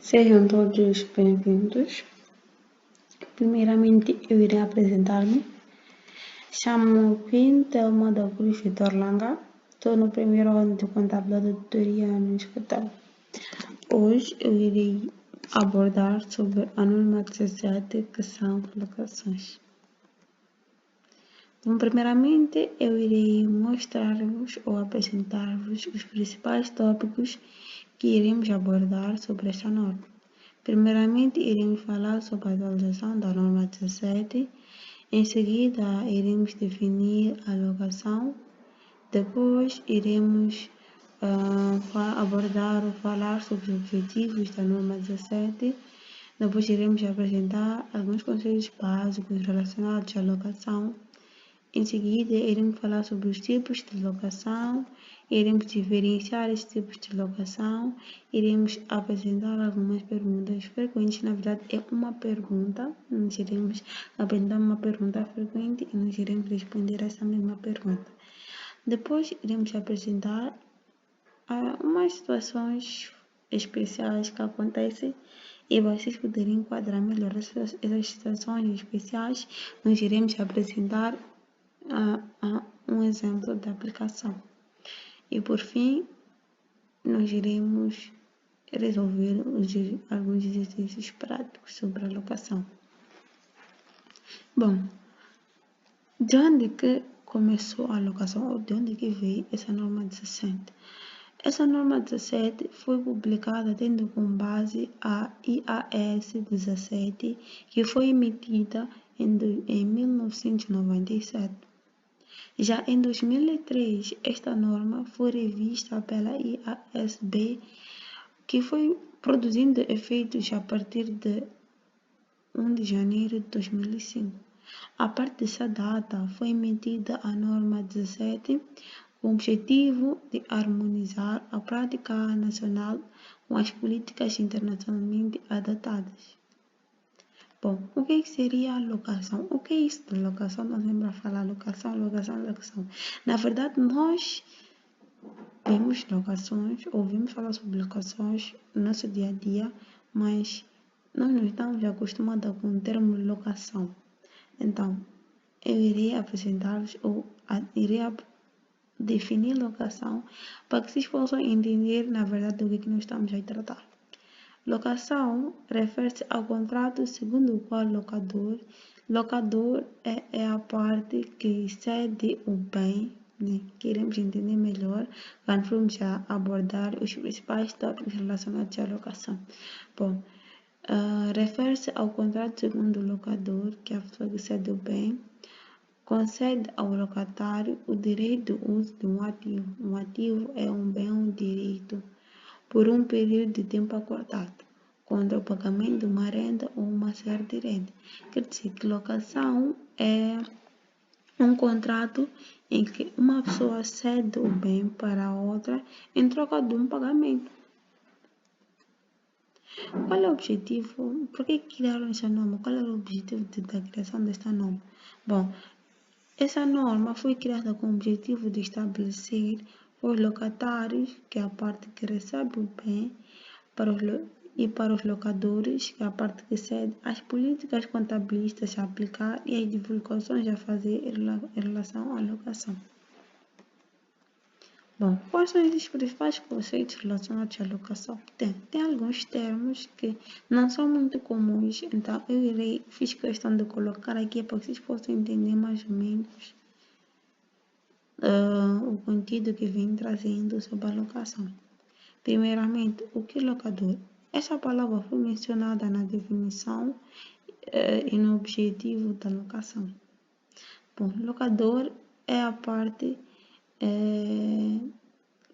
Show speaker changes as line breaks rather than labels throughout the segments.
Sejam todos bem-vindos. Primeiramente, eu irei apresentar-me. Chamo-me Queen Telma da Cruz Vitor Langa. Estou no primeiro ano de contabilidade de tutoria no escritório. Hoje eu irei abordar sobre a norma 17, que são locações. Então, primeiramente, eu irei mostrar-vos ou apresentar-vos os principais tópicos que iremos abordar sobre esta norma. Primeiramente, iremos falar sobre a atualização da norma 17. Em seguida, iremos definir a locação. Depois, iremos abordar ou falar sobre os objetivos da norma 17. Depois, iremos apresentar alguns conceitos básicos relacionados à locação. Em seguida, iremos falar sobre os tipos de locação, iremos diferenciar esses tipos de locação, iremos apresentar algumas perguntas frequentes. Na verdade, é uma pergunta, nós iremos apresentar uma pergunta frequente e nós iremos responder a essa mesma pergunta. Depois, iremos apresentar umas situações especiais que acontecem e vocês poderem enquadrar melhor essas situações especiais. Nós iremos apresentar um exemplo da aplicação. E por fim, nós iremos resolver alguns exercícios práticos sobre a locação. Bom, de onde que começou a locação ou de onde que veio essa norma 17? Essa norma 17 foi publicada tendo como base a IAS 17, que foi emitida em 1997. Já em 2003, esta norma foi revista pela IASB, que foi produzindo efeitos a partir de 1 de janeiro de 2005. A partir dessa data, foi emitida a norma 17, com o objetivo de harmonizar a prática nacional com as políticas internacionalmente adotadas. Bom, o que seria a locação? O que é isso de locação? Nós vamos falar locação. Na verdade, nós vemos locações, ouvimos falar sobre locações no nosso dia a dia, mas nós não estamos acostumados com o termo locação. Então, eu irei apresentar-vos ou irei definir locação para que vocês possam entender, na verdade, do que nós estamos a tratar. Locação refere-se ao contrato segundo o qual locador é a parte que cede o bem, né? Queremos entender melhor quando formos a abordar os principais tópicos relacionados à locação. Bom, refere-se ao contrato segundo o locador, que é a pessoa que cede o bem, concede ao locatário o direito de uso de um ativo. Um ativo é um bem ou um direito por um período de tempo acordado, contra o pagamento de uma renda ou uma certa renda. Quer dizer que locação é um contrato em que uma pessoa cede o bem para a outra em troca de um pagamento. Qual é o objetivo? Por que criaram essa norma? Qual era o objetivo da criação desta norma? Bom, essa norma foi criada com o objetivo de estabelecer os locatários, que é a parte que recebe o bem, e para os locadores, que é a parte que cede, as políticas contabilistas a aplicar e as divulgações a fazer em relação à locação. Bom, quais são os principais conceitos relacionados à locação? Tem alguns termos que não são muito comuns, então eu fiz questão de colocar aqui para que vocês possam entender mais ou menos o conteúdo que vem trazendo sobre a locação. Primeiramente, o que é locador? Essa palavra foi mencionada na definição e no objetivo da locação. Bom, locador é a parte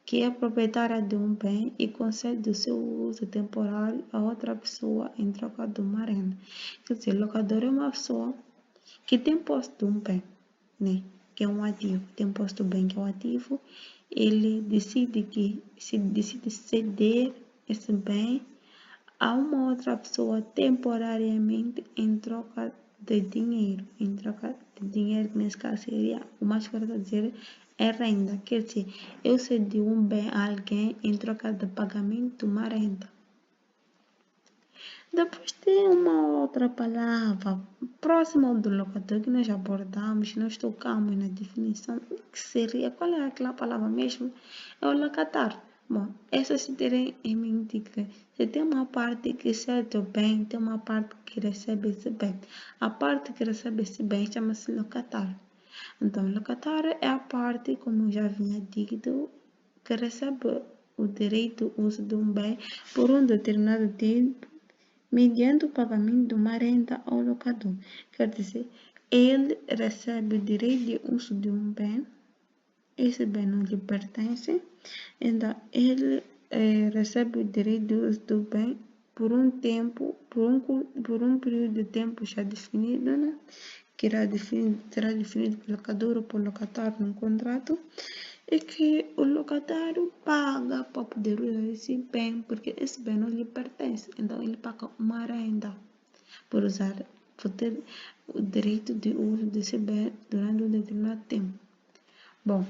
que é proprietária de um bem e concede o seu uso temporário a outra pessoa em troca de uma renda. Quer dizer, locador é uma pessoa que tem posse de um bem, né? Que é um ativo, tem posse do bem que é um ativo, ele decide ceder esse bem a uma outra pessoa temporariamente em troca de dinheiro. Que nesse caso seria, o mais correto a dizer, é renda. Quer dizer, eu cedi um bem a alguém em troca de pagamento de uma renda. Depois tem uma outra palavra próxima do locador que nós abordamos, nós tocamos na definição, que seria, qual é aquela palavra mesmo? É o locatário. Bom, essa se terem em mente que se tem uma parte que cede o bem, tem uma parte que recebe esse bem. A parte que recebe esse bem chama-se locatário. Então, locatário é a parte, como eu já vinha dito, que recebe o direito ao uso de um bem por um determinado tempo mediante o pagamento de uma renda ao locador. Quer dizer, ele recebe o direito de uso de um bem, esse bem não lhe pertence, então ele recebe o direito de uso do bem por um tempo, por um período de tempo já definido, né? Que será definido pelo locador ou pelo locatário no contrato, e que o locatário paga para poder usar esse bem, porque esse bem não lhe pertence. Então, ele paga uma renda por usar, por ter o direito de uso desse bem durante um determinado tempo. Bom,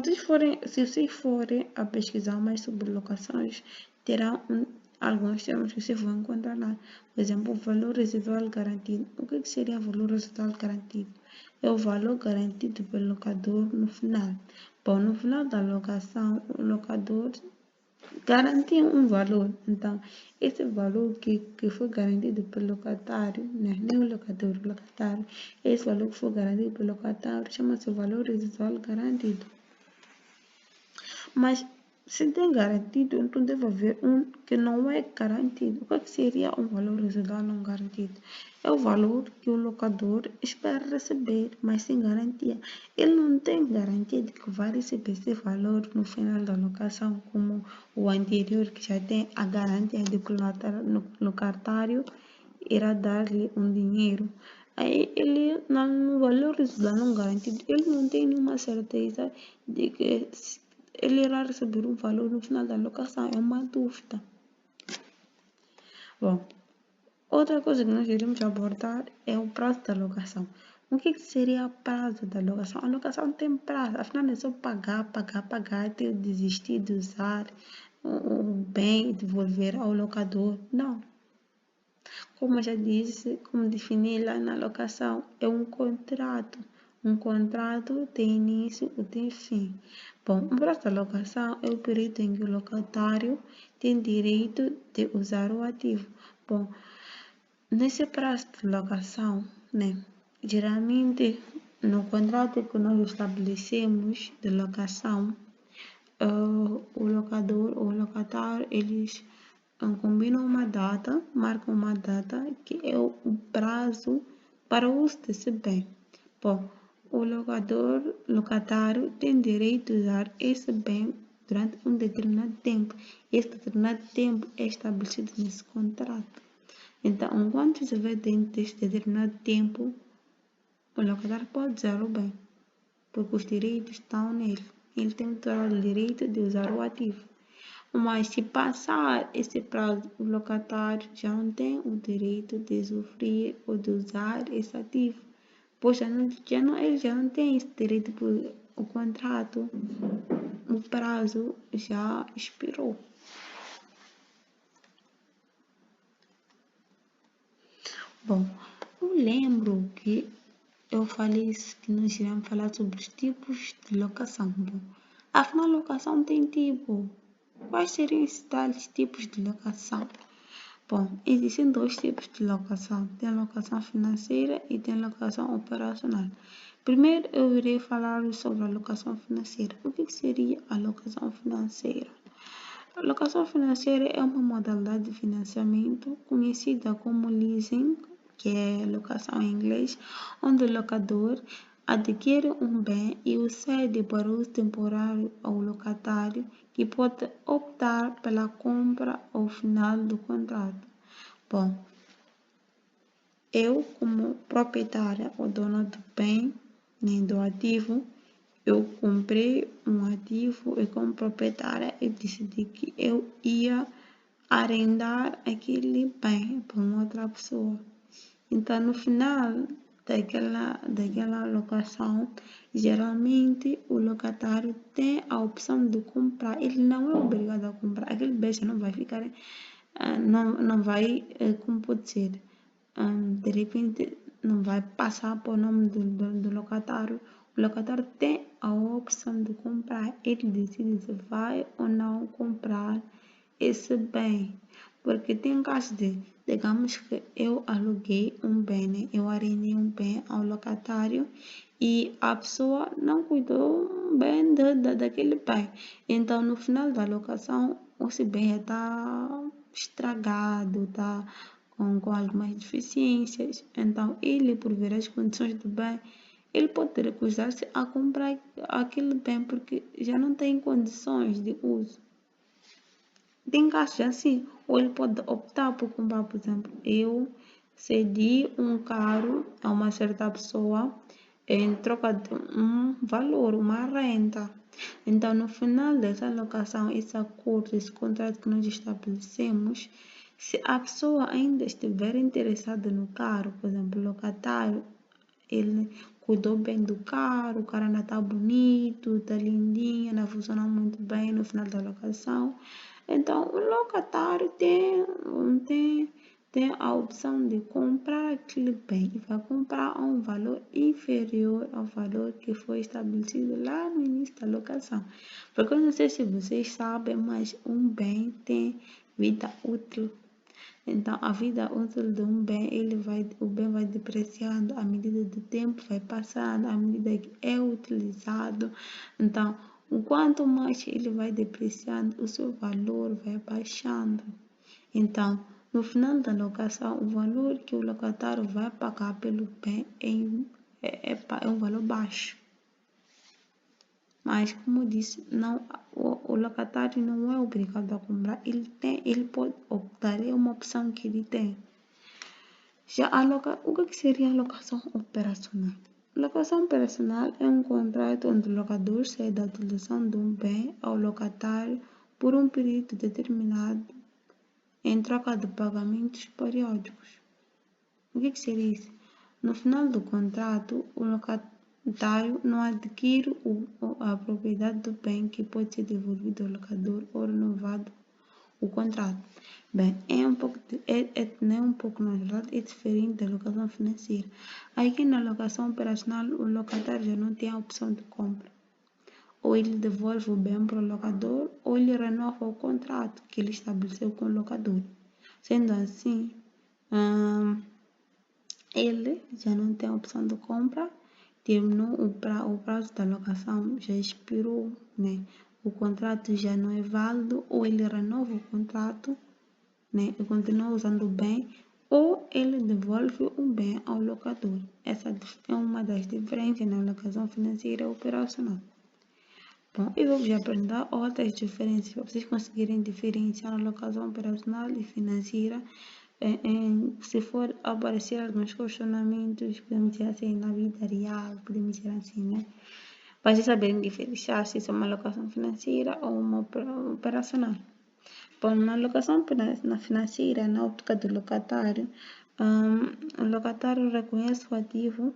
se vocês forem a pesquisar mais sobre locações, terão alguns termos que vocês vão encontrar lá. Por exemplo, o valor residual garantido. O que seria valor residual garantido? É o valor garantido pelo locador no final. Bom, no final da locação, o locador garantiu um valor. Então, esse valor que foi garantido pelo locatário, né? Nem o locador, o locatário, esse valor que foi garantido pelo locatário chama-se valor residual garantido. Mas se tem garantido, então deve haver um que não é garantido. O que seria um valor residual não garantido? É o valor que o locador espera receber, mas sem garantia. Ele não tem garantia de que vai receber esse valor no final da locação, como o anterior, que já tem a garantia de que o locatário irá dar-lhe um dinheiro. Aí ele, no valor residual não garantido, ele não tem nenhuma certeza de que ele irá receber um valor no final da locação, é uma dúvida. Bom, outra coisa que nós iremos abordar é o prazo da locação. O que seria o prazo da locação? A locação tem prazo, afinal é só pagar, até desistir de usar o bem e devolver ao locador. Não. Como eu já disse, como defini lá na locação, é um contrato. Um contrato tem início e tem fim. Bom, o prazo da locação é o período em que o locatário tem direito de usar o ativo. Bom, nesse prazo de locação, né, geralmente no contrato que nós estabelecemos de locação, o locador ou o locatário, eles combinam uma data, marcam uma data que é o prazo para o uso desse bem. Bom, o locatário tem direito a usar esse bem durante um determinado tempo. Esse determinado tempo é estabelecido nesse contrato. Então, enquanto estiver dentro deste determinado tempo, o locatário pode usar o bem, porque os direitos estão nele. Ele tem todo o direito de usar o ativo. Mas se passar esse prazo, o locatário já não tem o direito de usufruir ou de usar esse ativo. Pois ele já não tem esse direito, porque o contrato, o prazo já expirou. Bom, eu lembro que eu falei que nós iremos falar sobre os tipos de locação. Bom, afinal, locação tem tipo. Quais seriam esses tais tipos de locação? Bom, existem dois tipos de locação. Tem a locação financeira e tem a locação operacional. Primeiro, eu irei falar sobre a locação financeira. O que seria a locação financeira? A locação financeira é uma modalidade de financiamento conhecida como leasing, que é locação em inglês, onde o locador adquire um bem e o cede para uso temporário ao locatário, que pode optar pela compra ao final do contrato. Bom, eu como proprietária ou dona do bem, nem do ativo, eu comprei um ativo e como proprietária eu decidi que eu ia arrendar aquele bem para uma outra pessoa. Então, no final daquela locação, geralmente o locatário tem a opção de comprar. Ele não é obrigado a comprar. Aquele bem já não vai ficar não vai, como pode ser, de repente não vai passar para o nome do locatário. O locatário tem a opção de comprar, ele decide se vai ou não comprar esse bem. Porque tem casos digamos que eu aluguei um bem, né? Eu arrendei um bem ao locatário e a pessoa não cuidou bem daquele bem. Então, no final da locação, esse bem já está estragado, está com algumas deficiências. Então, ele, por ver as condições do bem, ele pode recusar-se a comprar aquele bem porque já não tem condições de uso. Tem casos assim, ou ele pode optar por comprar, por exemplo, eu cedi um carro a uma certa pessoa em troca de um valor, uma renda. Então, no final dessa locação, esse acordo, esse contrato que nós estabelecemos, se a pessoa ainda estiver interessada no carro, por exemplo, o locatário, ele cuidou bem do carro, o carro ainda está bonito, está lindinho, ainda funciona muito bem no final da locação. Então, o locatário tem a opção de comprar aquele bem e vai comprar a um valor inferior ao valor que foi estabelecido lá no início da locação. Porque eu não sei se vocês sabem, mas um bem tem vida útil. Então, a vida útil de um bem, o bem vai depreciando à medida do tempo, vai passando, à medida que é utilizado. Então, quanto mais ele vai depreciando, o seu valor vai baixando. Então, no final da locação, o valor que o locatário vai pagar pelo bem é um valor baixo. Mas, como eu disse, o locatário não é obrigado a comprar, ele pode optar, é uma opção que ele tem. Já o que seria a locação operacional? Locação operacional é um contrato onde o locador cede a utilização de um bem ao locatário por um período determinado em troca de pagamentos periódicos. O que seria isso? No final do contrato, o locatário não adquire a propriedade do bem que pode ser devolvido ao locador ou renovado o contrato. Bem, não é um pouco, na verdade, é diferente da locação financeira. Aqui na locação operacional, o locatário já não tem a opção de compra. Ou ele devolve o bem para o locador, ou ele renova o contrato que ele estabeleceu com o locador. Sendo assim, ele já não tem a opção de compra, terminou o prazo da locação, já expirou, né? O contrato já não é válido, ou ele renova o contrato, né? E continua usando o bem, ou ele devolve o bem ao locador. Essa é uma das diferenças na locação financeira operacional. Bom, eu vou já apresentar outras diferenças para vocês conseguirem diferenciar a locação operacional e financeira. Se for aparecer alguns questionamentos, podemos dizer assim, na vida real, podemos dizer assim, né? Para vocês saberem diferenciar se é uma alocação financeira ou uma operacional. Bom, na alocação financeira, na óptica do locatário, o locatário reconhece o ativo,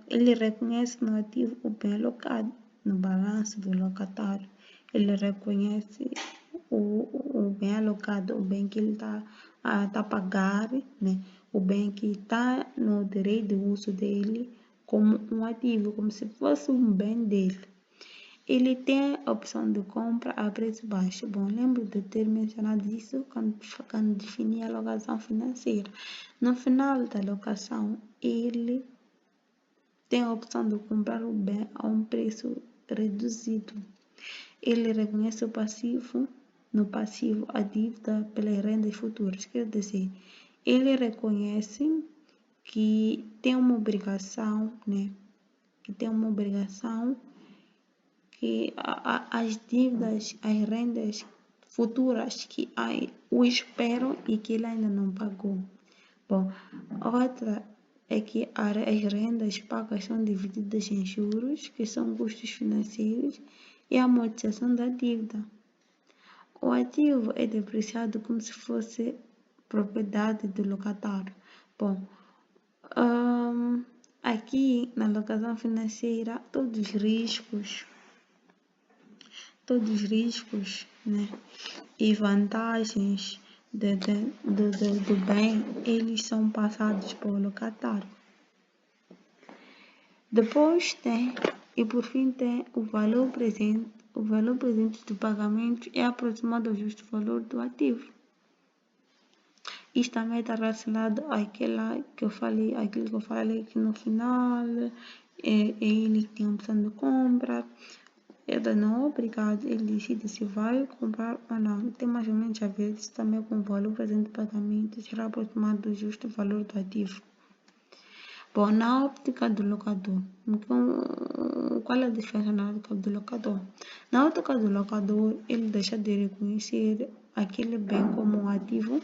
ele reconhece no ativo o bem alocado no balanço do locatário. Ele reconhece o bem alocado, o bem que ele está a pagar, né? O bem que está no direito de uso dele como um ativo, como se fosse um bem dele. Ele tem a opção de compra a preço baixo. Bom, lembro de ter mencionado isso quando defini a alocação financeira. No final da alocação, ele tem a opção de comprar o bem a um preço reduzido. Ele reconhece o passivo, no passivo, a dívida pelas rendas futuras. Quer dizer, ele reconhece que tem uma obrigação, né? Que tem uma obrigação que as dívidas, as rendas futuras que o esperam e que ele ainda não pagou. Bom, outra é que as rendas pagas são divididas em juros, que são custos financeiros, e a amortização da dívida. O ativo é depreciado como se fosse propriedade do locatário. Bom, aqui na alocação financeira, todos os riscos, né, e vantagens do bem, eles são passados para o locatário. Depois tem, e por fim tem o valor presente. O valor presente do pagamento é aproximado ao justo valor do ativo. Isto também está relacionado àquilo que eu falei que no final é ele que tem a opção de compra. Ele não é obrigado, ele decide se vai comprar ou não. Tem mais ou menos a ver isso também com o valor presente do pagamento será aproximado do justo valor do ativo. Bom, na óptica do locador, então, qual é a diferença na óptica do locador? Na óptica do locador, ele deixa de reconhecer aquele bem como um ativo,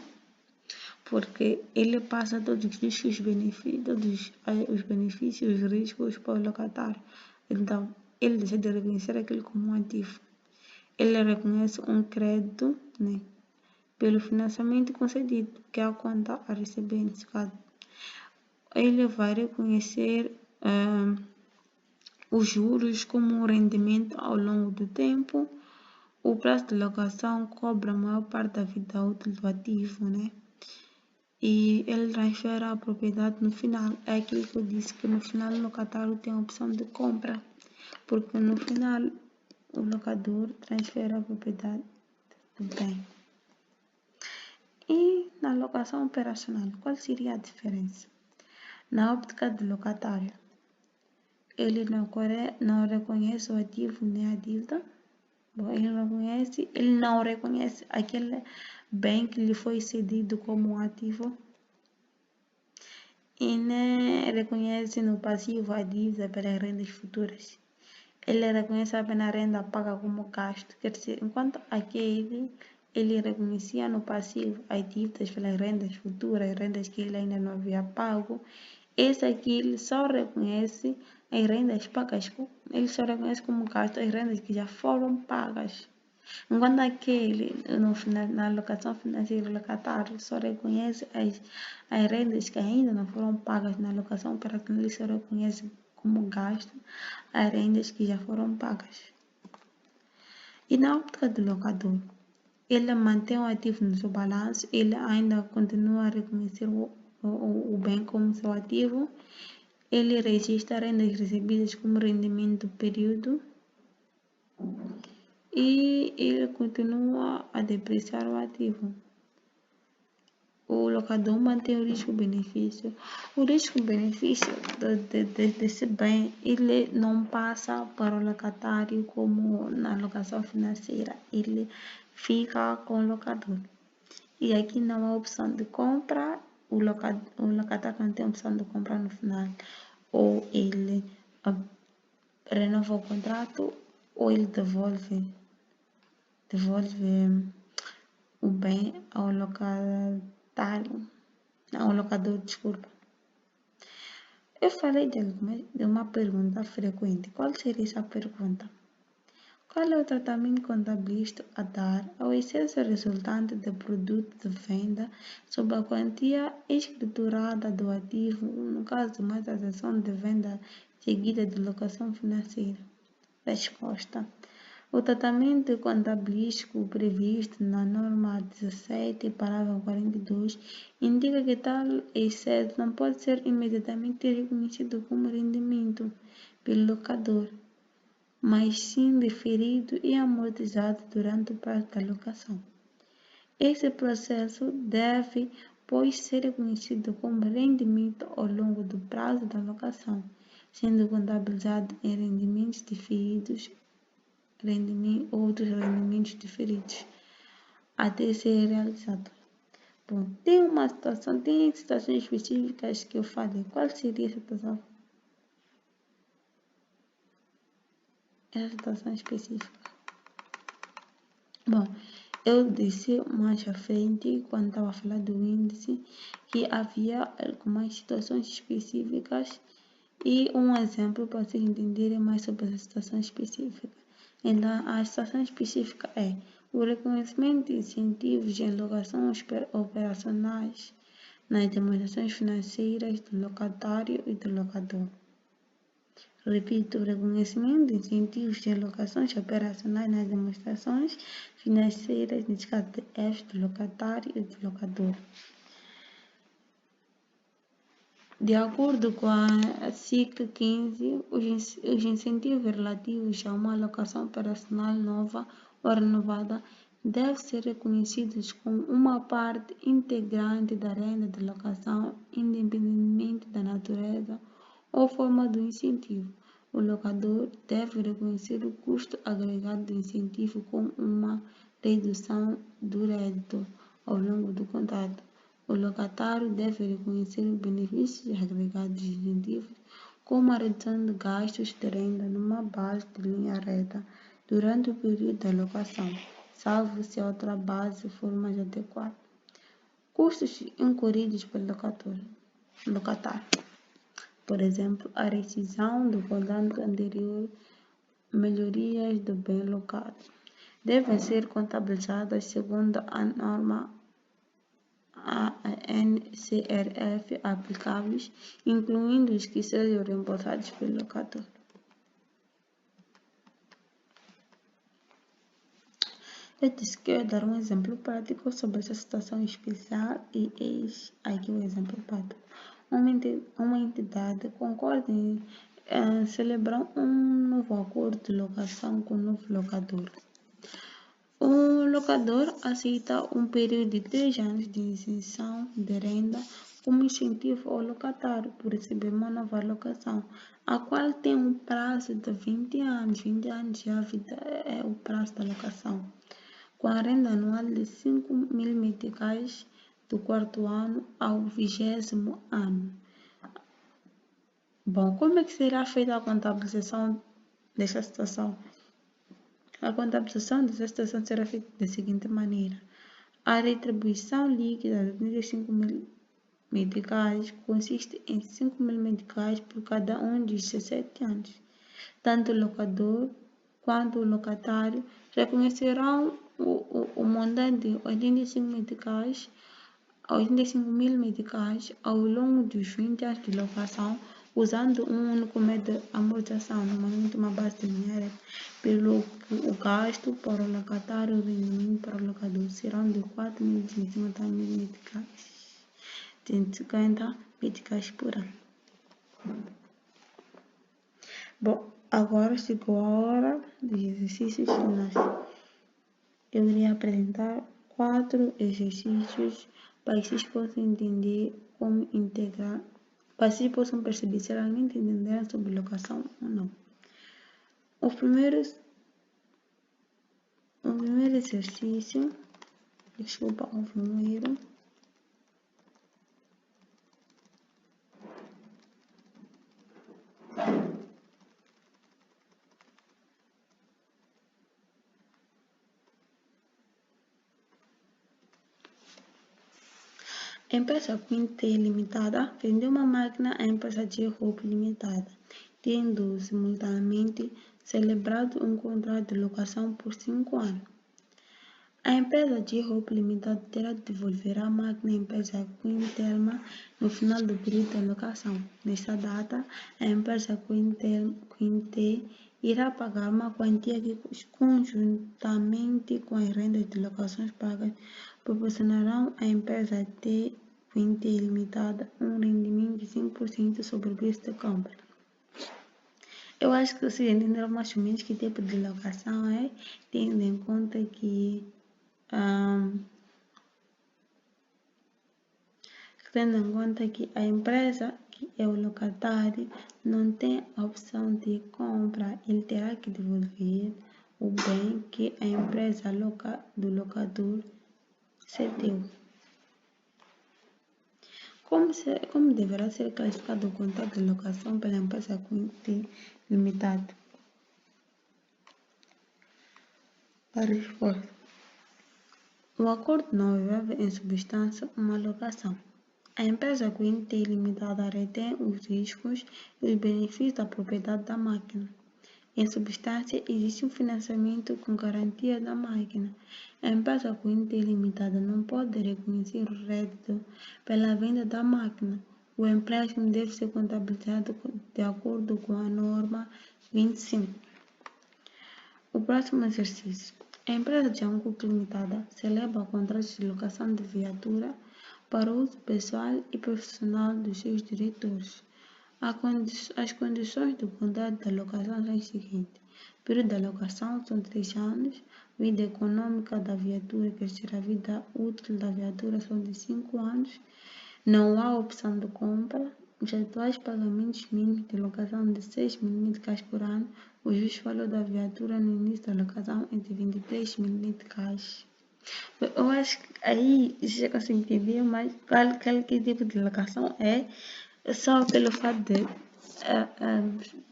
porque ele passa todos os benefícios, os riscos para o locatário. Então, ele deixa de reconhecer aquilo como um ativo. Ele reconhece um crédito, né, pelo financiamento concedido, que é a conta a receber nesse caso. Ele vai reconhecer os juros como um rendimento ao longo do tempo. O prazo de locação cobre a maior parte da vida útil do ativo, né? E ele transfere a propriedade no final. É aquilo que eu disse, que no final o locatário tem a opção de compra, porque no final o locador transfere a propriedade do bem. E na locação operacional, qual seria a diferença? Na óptica do locatário, ele não reconhece o ativo nem a dívida. Bom, ele não reconhece aquele bem que lhe foi cedido como um ativo e nem reconhece no passivo a dívida pelas rendas futuras. Ele reconhece apenas a renda paga como gasto, quer dizer, enquanto aquele ele reconhecia no passivo as dívidas pelas rendas futuras, rendas que ele ainda não havia pago. Esse aqui ele só reconhece as rendas pagas, ele só reconhece como gasto as rendas que já foram pagas. Enquanto aquele, na alocação financeira, o locatário só reconhece as rendas que ainda não foram pagas. Na alocação operacional, ele só reconhece como gasto as rendas que já foram pagas. E na óptica do locador, ele mantém o ativo no seu balanço, ele ainda continua a reconhecer o bem como seu ativo, ele registra rendas recebidas como rendimento do período e ele continua a depreciar o ativo. O locador mantém o risco-benefício. O risco-benefício desse bem, ele não passa para o locatário como na alocação financeira, ele fica com o locador. E aqui não há opção de compra, o locatário não tem opção de comprar no final. Ou ele renova o contrato, ou ele devolve o bem ao locador, desculpa. Eu falei de uma pergunta frequente. Qual seria essa pergunta? Qual é o tratamento contabilístico a dar ao excesso resultante do produto de venda sobre a quantia escriturada do ativo, no caso de uma transação de venda seguida de locação financeira? Resposta. O tratamento contabilístico previsto na norma 17, parágrafo 42, indica que tal excesso não pode ser imediatamente reconhecido como rendimento pelo locador, mas sim deferido e amortizado durante o prazo da locação. Esse processo deve, pois, ser reconhecido como rendimento ao longo do prazo da locação, sendo contabilizado em rendimentos diferidos, outros rendimentos diferidos, até ser realizado. Bom, tem situações específicas que eu falei. Qual seria essa situação? Essa situação específica. Bom, eu disse mais à frente, quando estava a falar do índice, que havia algumas situações específicas e um exemplo para vocês entenderem mais sobre essa situação específica. Então, a situação específica é o reconhecimento de incentivos em locações operacionais nas demonstrações financeiras do locatário e do locador. Repito, o reconhecimento de incentivos de alocações operacionais nas demonstrações financeiras, nesse caso de F do locatário e do locador. De acordo com a SIC 15, os incentivos relativos a uma alocação operacional nova ou renovada devem ser reconhecidos como uma parte integrante da renda de locação, independentemente da natureza ou forma do incentivo. O locador deve reconhecer o custo agregado do incentivo como uma redução do rédito ao longo do contrato. O locatário deve reconhecer os benefícios agregados de incentivos, como a redução de gastos de renda numa base de linha reta durante o período da locação, salvo se a outra base for mais adequada. Custos incorridos pelo locatário. Por exemplo, a rescisão do contrato anterior, melhorias do bem locado, devem ser contabilizadas segundo a norma ANCRF aplicáveis, incluindo os que sejam reembolsados pelo locador. Eu disse que eu ia dar um exemplo prático sobre essa situação especial e eis aqui o exemplo prático. Uma entidade concorda em celebrar um novo acordo de locação com o novo locador. O locador aceita um período de 3 anos de isenção de renda como incentivo ao locatário por receber uma nova locação, a qual tem um prazo de 20 anos. 20 anos já é o prazo da locação, com a renda anual de 5.000 meticais do 4º ano ao 20º ano. Bom, como é que será feita a contabilização dessa situação? A contabilização dessa situação será feita da seguinte maneira: a retribuição líquida de 35.000 meticais consiste em 5.000 meticais por cada um dos 17 anos. Tanto o locador quanto o locatário reconhecerão o montante de 85.000 meticais ao longo dos 20 anos de locação, usando um único método de amortização, normalmente uma base de linha reta, pelo que o gasto para o locatário e o rendimento para o locador serão de 4.250 meticais, 150 meticais por ano. Bom, agora chegou a hora dos exercícios finais. Eu irei apresentar 4 exercícios para que vocês possam entender como integrar, para que vocês possam perceber se realmente entenderam sobre locação ou não. O primeiro exercício, desculpa, houve um erro. A empresa Quinte Limitada vendeu uma máquina à empresa J-Hope Limitada, tendo simultaneamente celebrado um contrato de locação por 5 anos. A empresa J-Hope Limitada terá de devolver a máquina à empresa Quintelma no final do período de locação. Nesta data, a empresa Quinte irá pagar uma quantia que, conjuntamente com as rendas de locações pagas, proporcionarão à empresa Quinte Limitada um rendimento de 5% sobre o preço de compra. Eu acho que vocês entenderam mais ou menos que tipo de locação é, tendo em conta que a empresa, que é o locatário, não tem a opção de compra, ele terá que devolver o bem que a empresa do locador cedeu. Como deverá ser classificado o contrato de locação pela empresa Quinte Limitada? A resposta: o acordo não envolve em substância uma locação. A empresa Quinte Limitada retém os riscos e os benefícios da propriedade da máquina. Em substância, existe um financiamento com garantia da máquina. A empresa Quinte Limitada não pode reconhecer o rédito pela venda da máquina. O empréstimo deve ser contabilizado de acordo com a norma 25. O próximo exercício. A empresa de Anguco Limitada celebra contratos de locação de viatura para uso pessoal e profissional dos seus diretores. As condições do contrato de locação são as seguintes. O período de locação são 3 anos. Vida econômica da viatura, quer dizer, a vida útil da viatura, são de 5 anos. Não há opção de compra. Os atuais pagamentos mínimos de locação de 6.000 meticais por ano. O justo valor da viatura no início da locação é de 23.000 meticais. Eu acho que aí já consigo entender, mas qual que tipo de locação é só pelo fato de,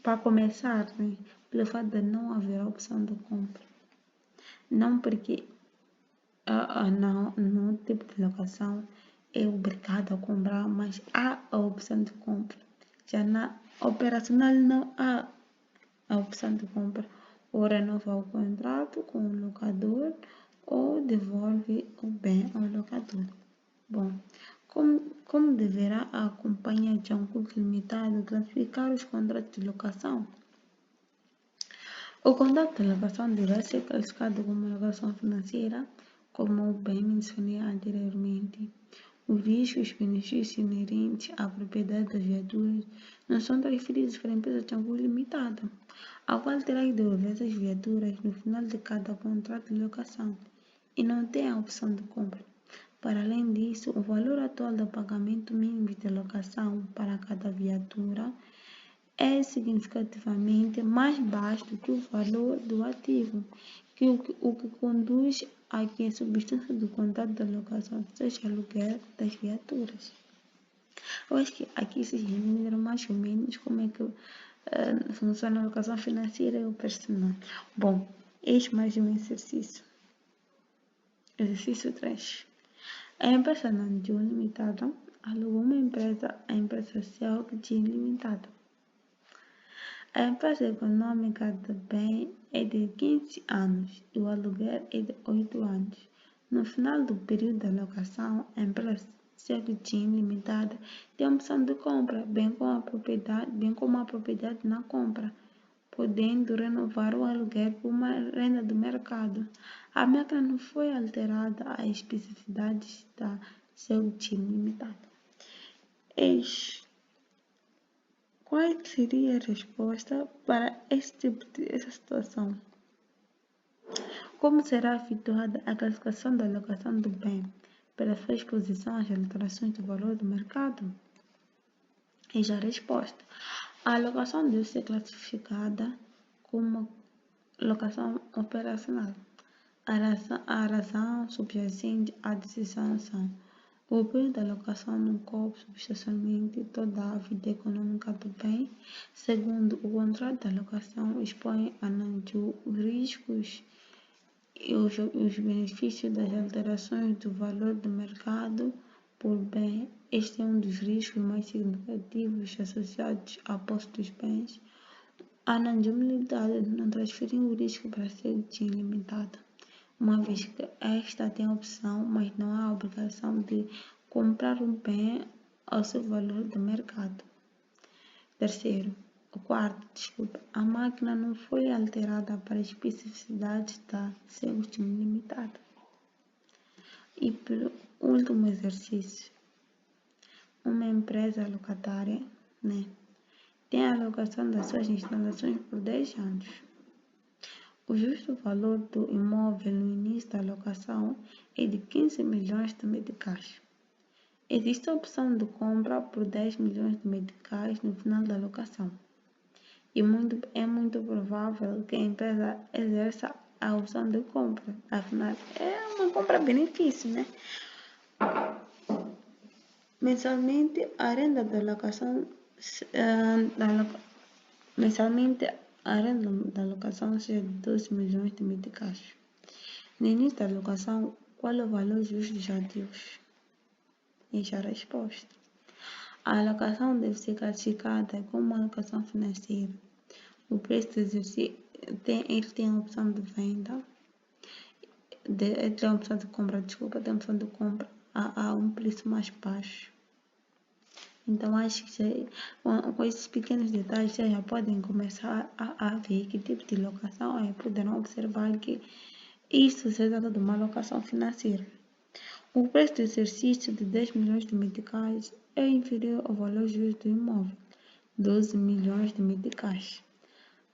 para começar, né, pelo fato de não haver opção de compra. Não porque no tipo de locação é obrigado a comprar, mas há a opção de compra. Já na operacional não há a opção de compra. Ou renova o contrato com o locador ou devolve o bem ao locador. Bom, como deverá a companhia de Anguco Limitada classificar os contratos de locação? O contrato de locação deverá ser classificado como locação financeira, como bem mencionei anteriormente. Os riscos e benefícios inerentes à propriedade das viaturas não são transferidos para a empresa de Anguco Limitada, a qual terá que devolver essas viaturas no final de cada contrato de locação e não tem a opção de compra. Para além disso, o valor atual do pagamento mínimo de locação para cada viatura é significativamente mais baixo do que o valor do ativo, o que conduz a que a substância do contrato de locação seja aluguel das viaturas. Eu acho que aqui se entenderam mais ou menos como é que funciona a locação financeira e o personal. Bom, eis mais um exercício. Exercício 3. A empresa Nanjun Limitada alugou uma empresa, a empresa Celgtin Limitada. A empresa econômica de bem é de 15 anos e o aluguel é de 8 anos. No final do período da locação, a empresa Celgtin Limitada tem a opção de compra, bem como a propriedade na compra, podendo renovar o aluguel por uma renda do mercado. A máquina não foi alterada às especificidades da Celgtin Limitada. Qual seria a resposta para essa situação? Como será efetuada a classificação da locação do bem pela sua exposição às alterações do valor do mercado? Eis a resposta. A locação deve ser classificada como locação operacional. A razão subjacente à decisão são o período da locação não cobre substancialmente toda a vida econômica do bem. Segundo, o contrato da locação expõe a Nanjun os riscos e os benefícios das alterações do valor do mercado por bem. Este é um dos riscos mais significativos associados à posse dos bens. A Nanjun Limitada não transferiu o risco para a Celgtin Limitada, uma vez que esta tem a opção, mas não há a obrigação de comprar um bem ao seu valor de mercado. Quarto, a máquina não foi alterada para especificidades da Celgtin Limitada. E pelo último exercício, uma empresa locatária, tem a locação das suas instalações por 10 anos. O justo valor do imóvel no início da locação é de 15 milhões de meticais. Existe a opção de compra por 10 milhões de meticais no final da locação. E é muito provável que a empresa exerça a opção de compra. Afinal, é uma compra-benefício, né? Mensalmente, a renda da locação seja de 12 milhões de meticais. No início da locação, qual é o valor justo dos ativos? Eis a resposta. A alocação deve ser classificada como uma alocação financeira. O preço do exercício tem a opção de venda, tem a opção de compra, tem a opção de compra a um preço mais baixo. Então, acho que com esses pequenos detalhes, vocês já podem começar a ver que tipo de locação é. Poderão observar que isso se trata de uma locação financeira. O preço do exercício de 10 milhões de meticais é inferior ao valor justo do imóvel, 12 milhões de meticais.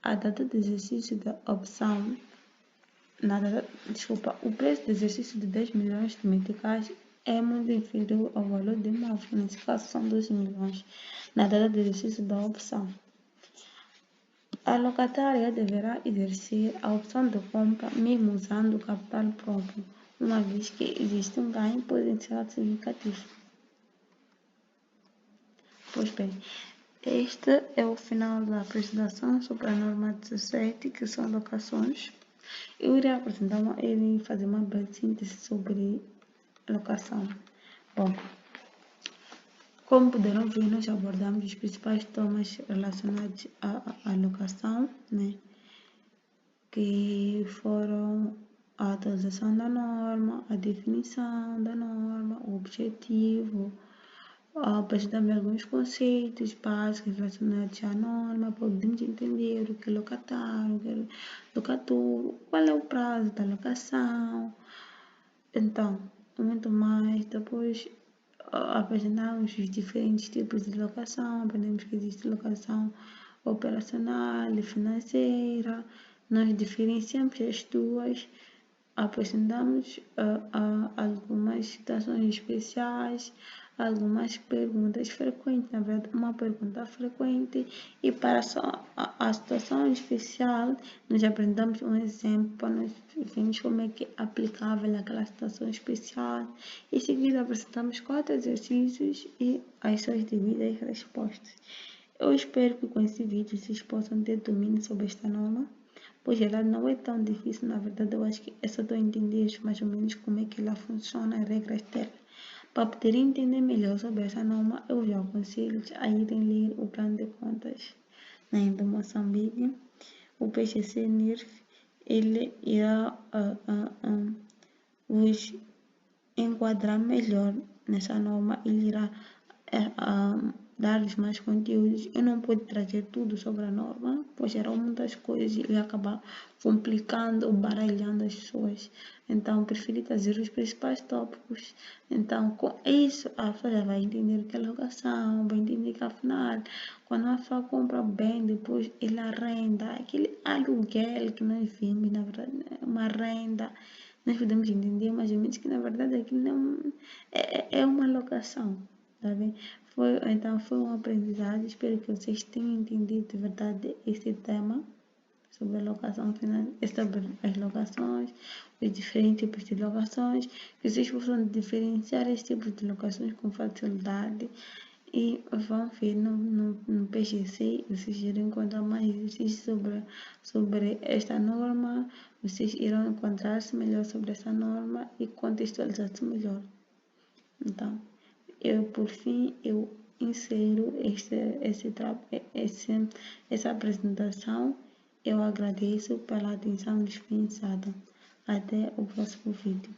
A data de exercício da opção o preço do exercício de 10 milhões de meticais é muito inferior ao valor do imóvel, nesse caso são 12 milhões, na data de exercício da opção. A locatária deverá exercer a opção de compra mesmo usando o capital próprio, uma vez que existe um ganho potencial significativo. Pois bem, este é o final da apresentação sobre a norma 17, que são locações. Eu irei fazer uma breve síntese sobre locação. Bom, como poderão ver, nós abordamos os principais temas relacionados à locação, né? Que foram a atualização da norma, a definição da norma, o objetivo, apresentamos alguns conceitos básicos relacionados à norma, podemos entender o que é locatário, o que é locador, qual é o prazo da locação, então, muito mais. Depois apresentamos os diferentes tipos de locação, aprendemos que existe locação operacional e financeira, nós diferenciamos as duas, apresentamos algumas situações especiais, algumas perguntas frequentes, na verdade, uma pergunta frequente, e para a situação especial, nós apresentamos um exemplo para nós vermos como é que é aplicável aquela situação especial. Em seguida, apresentamos 4 exercícios e as suas devidas respostas. Eu espero que com esse vídeo vocês possam ter domínio sobre esta norma, pois ela não é tão difícil, na verdade eu acho que é só entender mais ou menos como é que ela funciona, as regras dela. Para poderem entender melhor sobre essa norma, eu já aconselho a irem ler o plano de contas, né, do Moçambique. O PGC-NIRF, ele irá vos enquadrar melhor nessa norma, ele irá dar-lhes mais conteúdos. Eu não pude trazer tudo sobre a norma, pois eram muitas coisas e acabar complicando ou baralhando as pessoas. Então, preferi trazer os principais tópicos. Então, com isso, a pessoa já vai entender o que é locação, vai entender que, afinal, quando a pessoa compra bem, depois ela renda, aquele aluguel que nós vimos, na verdade, é uma renda. Nós podemos entender mais ou menos que, na verdade, aquilo não é uma locação, tá bem? Então, foi um aprendizado. Espero que vocês tenham entendido de verdade esse tema sobre a locação sobre as locações, os diferentes tipos de locações, que vocês possam diferenciar esses tipos de locações com facilidade. E vão ver no PGC, vocês irão encontrar mais exercícios sobre esta norma, vocês irão encontrar-se melhor sobre essa norma e contextualizar-se melhor. Então, por fim, eu insero essa apresentação. Eu agradeço pela atenção dispensada. Até o próximo vídeo.